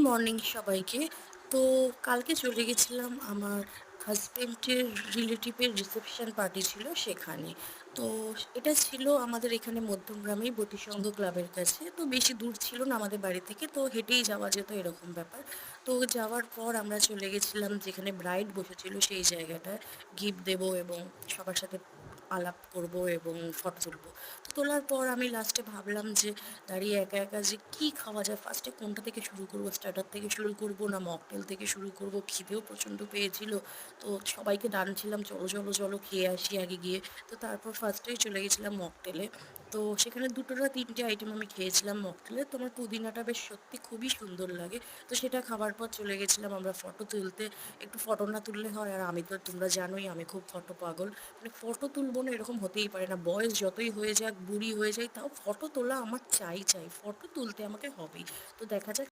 Morning সবাইকে। তো কালকে চলে গেছিলাম আমার হাজবেন্ডের রিলেটিভের রিসেপশন পার্টি ছিল সেখানে। তো এটা ছিল আমাদের এখানে মধ্যমগ্রামেই বতিসংঘ ক্লাবের কাছে। তো বেশি দূর ছিল না আমাদের বাড়ি থেকে, তো হেঁটেই যাওয়া যেত এরকম ব্যাপার। তো যাওয়ার পর আমরা চলে গেছিলাম যেখানে ব্রাইড বসেছিল সেই জায়গাটায় গিফট দেবো এবং সবার সাথে আলাপ করব এবং ফটো তুলবো। তো তোলার পর আমি লাস্টে ভাবলাম যে দাঁড়িয়ে একা একা যে কি খাওয়া যায়, ফার্স্টে কোনটা থেকে শুরু করবো, স্টার্টার থেকে শুরু করব না মকটেল থেকে শুরু করব। খিদেও প্রচণ্ড পেয়েছিল। তো সবাইকে টানছিলাম চলো চলো চলো খেয়ে আসি আগে গিয়ে। তো তারপর ফার্স্টেই চলে গেছিলাম মকটেলে। তো সেখানে দুটো না তিনটে আইটেম আমি খেয়েছিলাম মকটেলে। তোমার পুদিনাটা বেশ সত্যি খুবই সুন্দর লাগে। তো সেটা খাবার পর চলে গেছিলাম আমরা ফটো তুলতে। একটু ফটো না তুললে হয়, আর আমি তো তোমরা জানোই আমি খুব ফটো পাগল। মানে ফটো তুলবো না এরকম হতেই পারে না, বয়স যতই হয়ে যাক বুড়ি হয়ে যাই তাও ফটো তোলা আমার চাই চাই, ফটো তুলতে আমাকে হবেই। তো দেখা যাক